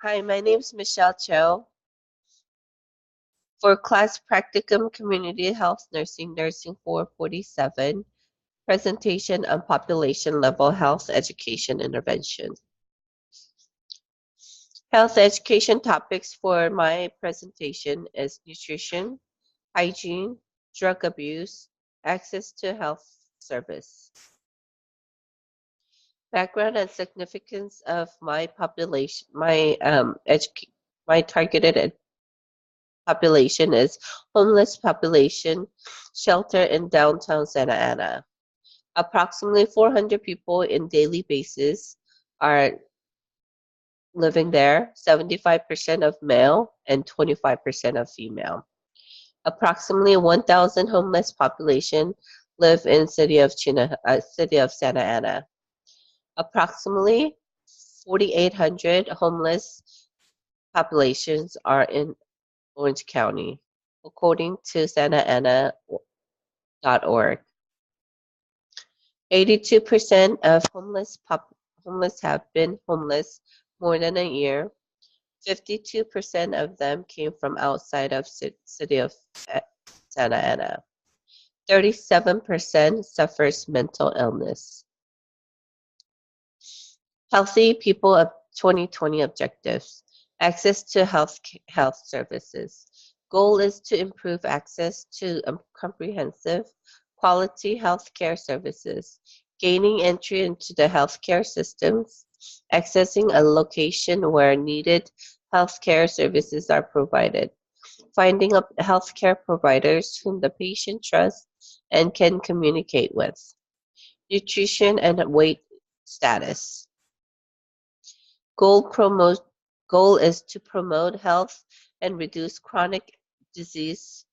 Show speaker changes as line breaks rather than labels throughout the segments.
Hi, my name is Michelle Cho. For class practicum community health nursing 447, presentation on population level health education intervention. Health education topics for my presentation is nutrition, hygiene, drug abuse, access to health service. Background and significance of my population, my targeted population is homeless population shelter in downtown Santa Ana. Approximately 400 people in daily basis are living there, 75% of male and 25% of female. Approximately 1,000 homeless population live in city of Santa Ana. Approximately 4,800 homeless populations are in Orange County, according to SantaAna.org. 82% of homeless have been homeless more than a year. 52% of them came from outside of city of Santa Ana. 37% suffers mental illness. Healthy People of 2020 objectives. Access to health services. Goal is to improve access to comprehensive, quality healthcare services, gaining entry into the healthcare systems, accessing a location where needed healthcare services are provided, finding up healthcare providers whom the patient trusts and can communicate with, nutrition and weight status. Goal is to promote health and reduce chronic disease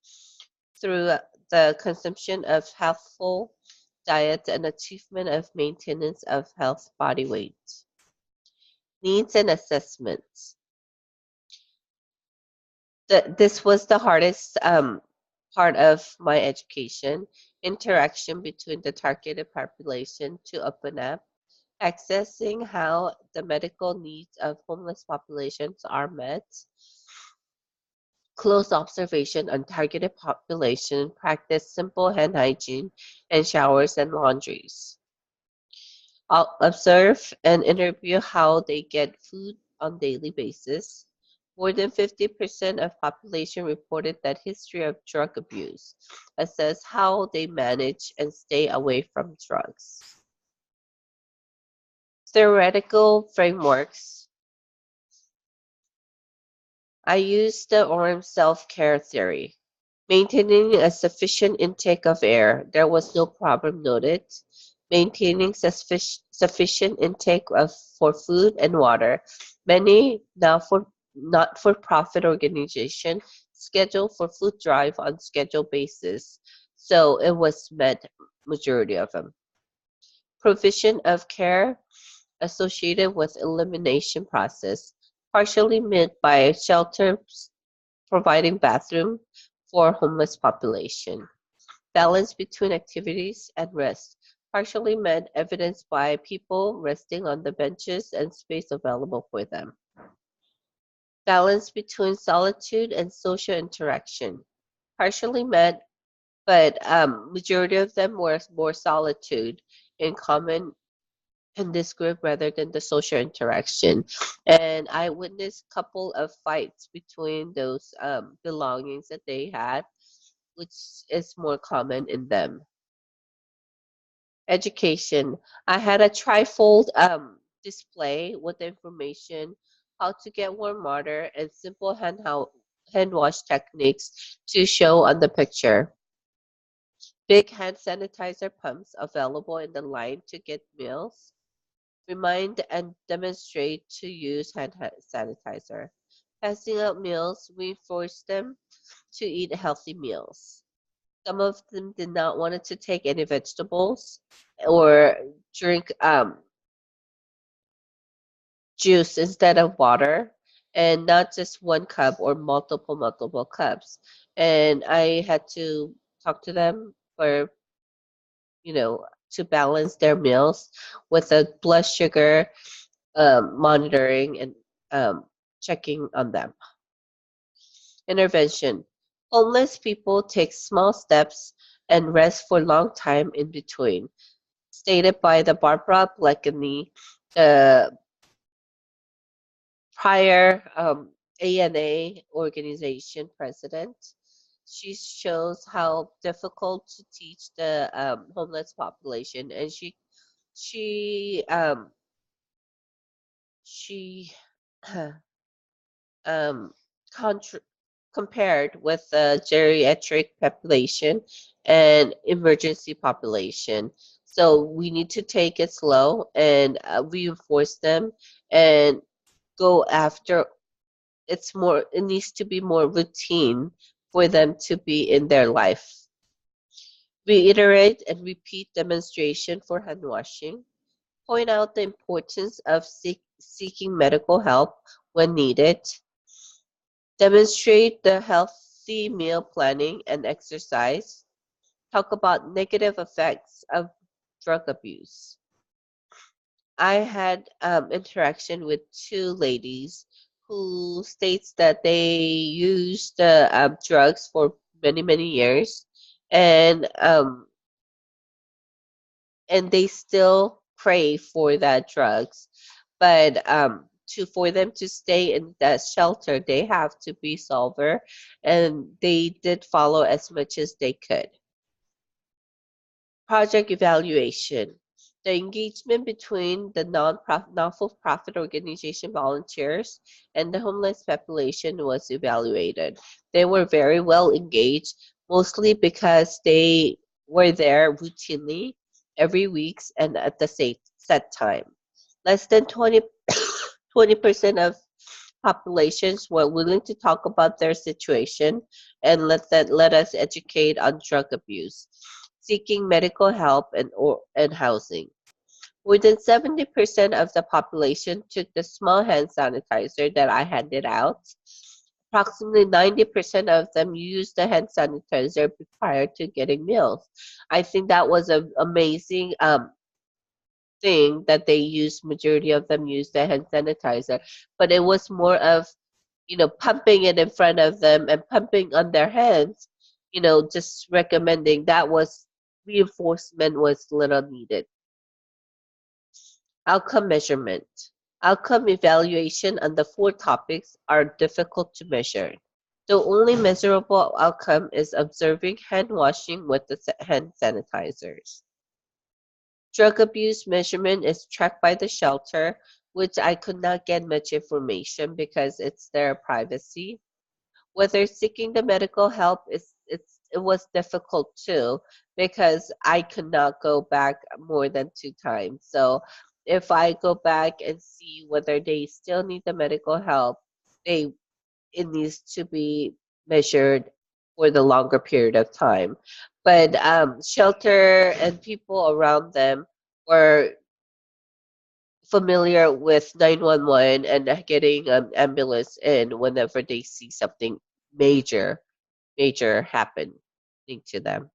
through the consumption of healthful diet and achievement of maintenance of health body weight. Needs and assessments. This was the hardest part of my education, interaction between the targeted population to open up, accessing how the medical needs of homeless populations are met, close observation on targeted population, practice simple hand hygiene and showers and laundries. I'll observe and interview how they get food on daily basis. More than 50% of population reported that history of drug abuse. Assess how they manage and stay away from drugs. Theoretical frameworks. I use the Orem self-care theory. Maintaining a sufficient intake of air. There was no problem noted. Maintaining sufficient intake for food and water. Many not-for-profit organizations schedule for food drive on schedule basis, so it was met majority of them. Provision of care associated with elimination process, partially met by shelters providing bathroom for homeless population. Balance between activities and rest, partially met evidenced by people resting on the benches and space available for them. Balance between solitude and social interaction, partially met, but majority of them were more solitude in common in this group rather than the social interaction. And I witnessed a couple of fights between those belongings that they had, which is more common in them. Education. I had a trifold display with information how to get warm water and simple hand wash techniques to show on the picture. Big hand sanitizer pumps available in the line to get meals. Remind and demonstrate to use hand sanitizer. Passing out meals, reinforce them to eat healthy meals. Some of them did not want to take any vegetables or drink juice instead of water, and not just one cup or multiple cups. And I had to talk to them for, to balance their meals with a blood sugar monitoring and checking on them. Intervention. Homeless people take small steps and rest for a long time in between. Stated by the Barbara Bleckeny, the prior ANA organization president. She shows how difficult to teach the homeless population, and she she um, contra- compared with the geriatric population and emergency population. So we need to take it slow and reinforce them and go after. It's more. It needs to be more routine for them to be in their life. Reiterate and repeat demonstration for hand washing. Point out the importance of seeking medical help when needed. Demonstrate the healthy meal planning and exercise. Talk about negative effects of drug abuse. I had interaction with two ladies who states that they used drugs for many years, and they still crave for that drugs. But to for them to stay in that shelter, they have to be sober, and they did follow as much as they could. Project evaluation. The engagement between the non-for-profit organization volunteers and the homeless population was evaluated. They were very well engaged, mostly because they were there routinely every week and at the same set time. Less than 20% of populations were willing to talk about their situation and let us educate on drug abuse, seeking medical help and housing. More than 70% of the population took the small hand sanitizer that I handed out. Approximately 90% of them used the hand sanitizer prior to getting meals. I think that was an amazing thing that they used. Majority of them used the hand sanitizer, but it was more of pumping it in front of them and pumping on their hands, just recommending that was reinforcement was little needed. Outcome measurement. Outcome evaluation on the four topics are difficult to measure. The only measurable outcome is observing hand washing with the hand sanitizers. Drug abuse measurement is tracked by the shelter, which I could not get much information because it's their privacy. Whether seeking the medical help it was difficult too because I could not go back more than 2 times. So if I go back and see whether they still need the medical help, they it needs to be measured for the longer period of time. But shelter and people around them were familiar with 911 and getting an ambulance in whenever they see something major happening to them.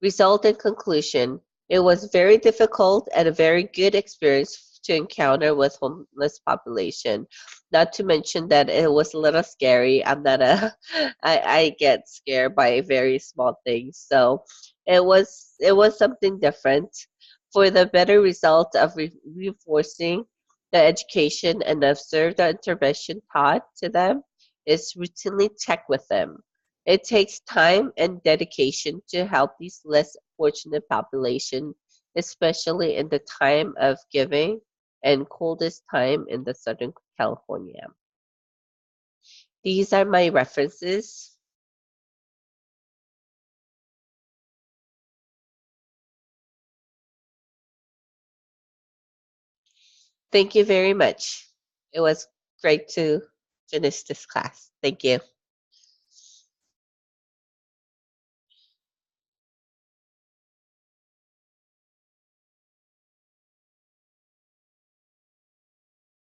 Result and conclusion. It was very difficult and a very good experience to encounter with homeless population. Not to mention that it was a little scary. I'm not a I get scared by very small things. So it was something different. For the better result of reinforcing the education and observe the intervention taught to them is routinely check with them. It takes time and dedication to help these less fortunate population, especially in the time of giving and coldest time in the Southern California. These are my references. Thank you very much. It was great to finish this class. Thank you.